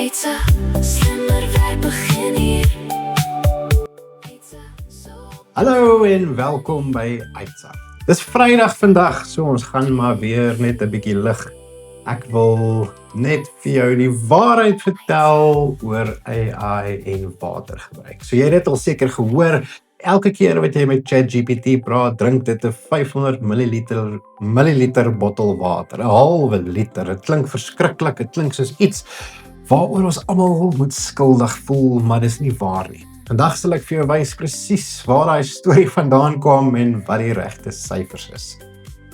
Eita, slimmer werk begin hier. Hallo en welkom by Aitsa. Dis Vrydag vandag, so ons gaan maar weer net 'n bietjie lig. Ek wil net vir jou die waarheid vertel oor AI en watergebruik. So jy het dit al seker gehoor, elke keer wat jy met ChatGPT praat, drink dit 'n 500 milliliter bottel water, 'n halwe liter. Dit klink verskriklik, dit klink soos iets waaroor ons almal moet skuldig voel, maar dis nie waar nie. Vandag sal ek vir jou wys presies waar daai storie vandaan kom en wat die regte syfers is.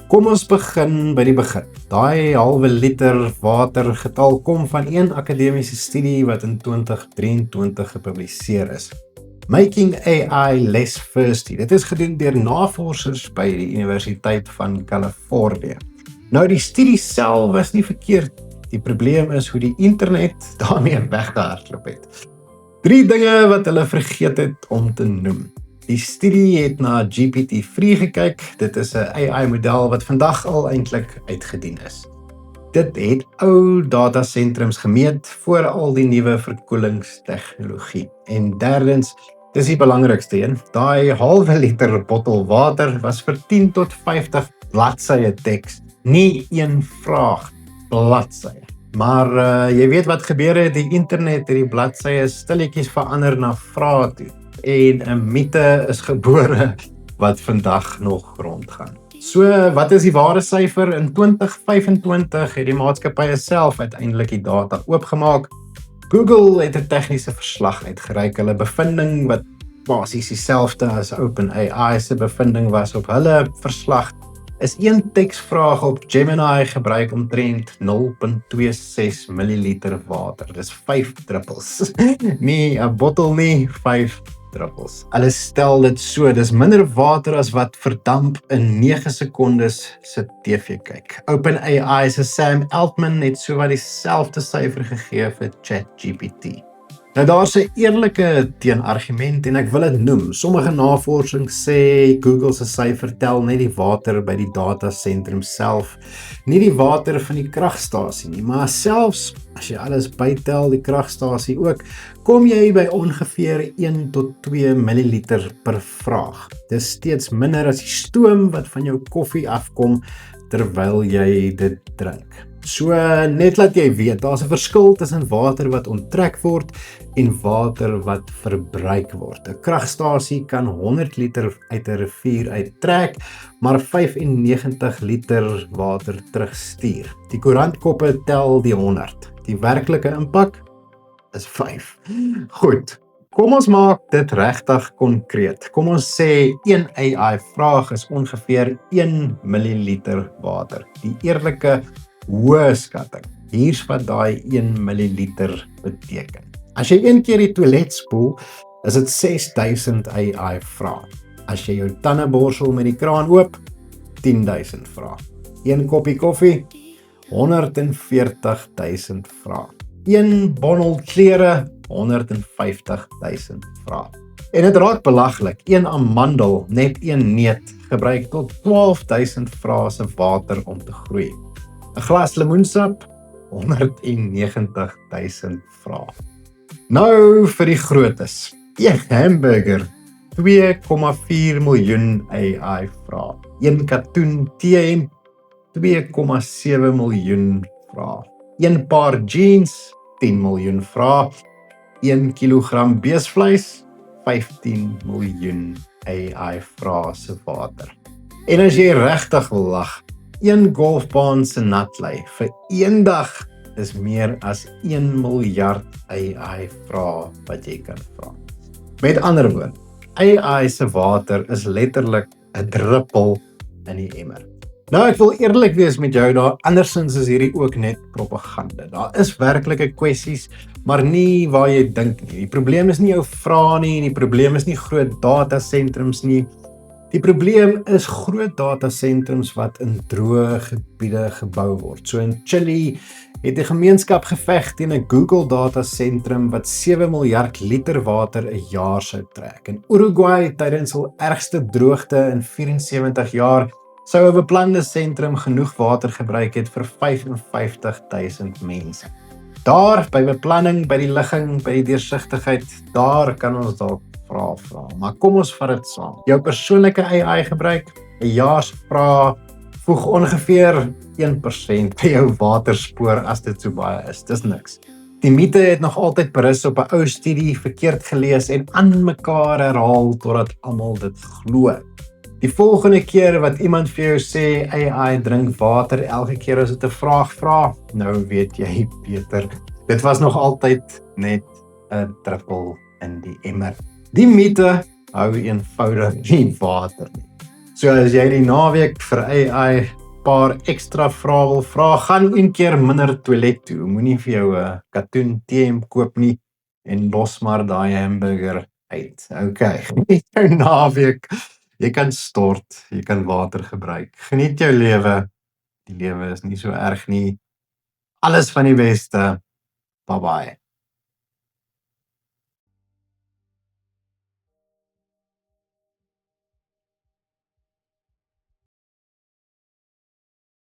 Kom ons begin by die begin. Daai halwe liter water getal kom van een akademiese studie wat in 2023 gepubliseer is. Making AI less thirsty. Dit is gedoen deur navorsers by die Universiteit van Californië. Nou die studie self was nie verkeerd. Die probleem is hoe die internet daarmee weggehardloop het. 3 dinge wat hulle vergeet het om te noem. Die studie het na GPT-3 gekyk. Dit is 'n AI-model wat vandag al eintlik uitgedien is. Dit het ou datasentrums gemeet voor al die nuwe verkoelingstegnologie. En derdens, dis die belangrikste een, daai halwe liter bottel water was vir 10 tot 50 bladsye teks, nie een vraag bladsye. Maar jy weet wat gebeur het, die internet het die bladsye stilletjies verander na vrae toe. En 'n mite is gebore wat vandag nog rondgaan. So, wat is die ware syfer? In 2025 het die maatskappye self uiteindelik die data oopgemaak. Google het 'n tegniese verslag uitgereik. Hulle bevinding wat basies dieselfde as OpenAI se bevinding was op hulle verslag, is een teksvraag op Gemini gebruik omtrent 0,26 milliliter water. Dis 5 druppels. Nie 'n bottel nie, 5 druppels. Hulle stel dit so, dis minder water as wat verdamp in 9 sekondes se TV kyk. OpenAI se Sam Altman het sowat dieselfde syfer gegee vir ChatGPT. Nou daar's 'n eerlike teenargument en ek wil dit noem. Sommige navorsing sê Google se syfer tel net die water by die datasentrum self, nie die water van die kragstasie nie, maar selfs as jy alles bytel, die kragstasie ook, kom jy by ongeveer 1 tot 2 milliliter per vraag. Dis steeds minder as die stoom wat van jou koffie afkom terwyl jy dit drink. So net laat jy weet, daar's 'n verskil tussen water wat onttrek word en water wat verbruik word. 'n Kragstasie kan 100 liter uit 'n rivier uittrek, maar 95 liter water terugstuur. Die koerantkoppe tel die 100. Die werklike impak is 5. Goed. Kom ons maak dit regtig konkreet. Kom ons sê een AI-vraag is ongeveer 1 milliliter water. Die eerlike hoë skatting. Hier's wat daai 1 milliliter beteken. As jy een keer die toilet spoel, is dit 6000 AI vrae. As jy jou tande borsel met die kraan oop, 10.000 vrae. Een koppie koffie, 140.000 vrae. Een bondel klere, 150.000 vrae. En dit raak belaglik. Een amandel, net een neut, gebruik tot 12.000 vrae se water om te groei. 'n glas lemoensap, 190.000 vrae. Nou vir die grootes. Een hamburger, 2,4 miljoen AI vrae. Een katoen T-hemp, 2,7 miljoen vrae. Een paar jeans, 10 miljoen vrae. 1 kilogram beesvleis, 15 miljoen AI vrae se water. En as jy regtig wil lag, een golfbaan se natlei vir een dag is meer as 1 miljard AI vrae wat jy kan vra. Met ander woorde, AI se water is letterlik 'n druppel in die emmer. Nou ek wil eerlik wees met jou, daar andersins is hierdie ook net propaganda. Daar is werklike kwessies, maar nie waar jy dink nie. Die probleem is nie jou vrae nie, die probleem is nie groot datasentrums nie. Die probleem is groot datasentrums wat in droë gebiede gebou word. So in Chili het die gemeenskap geveg teen 'n Google datasentrum wat 7 miljard liter water 'n jaar sou trek. In Uruguay tydens hul ergste droogte in 74 jaar sou 'n beplande sentrum genoeg water gebruik het vir 55.000 mense. Daar by beplanning, by die ligging, by die deursigtigheid, daar kan ons dalk vra. Maar kom ons vat dit saam. Jou persoonlike AI gebruik, 'n jaarsvraag voeg ongeveer 1% by jou waterspoor as dit so baie is. Dis niks. Die mite het nog altyd berus op 'n ou studie verkeerd gelees en aan mekaar herhaal totdat almal dit glo. Die volgende keer wat iemand vir jou sê AI drink water elke keer as dit 'n vraag vra, nou weet jy beter. Dit was nog altyd net 'n druppel in die emmer. Die mite hou eenvoudig nie water nie. So as jy die naweek vir AI paar ekstra vrae wil vra, gaan een keer minder toilet toe. Moenie vir jou 'n katoen TM koop nie en los maar daai hamburger uit. Okay, geniet jou naweek. Jy kan stort, jy kan water gebruik. Geniet jou lewe. Die lewe is nie so erg nie. Alles van die beste. Bye bye.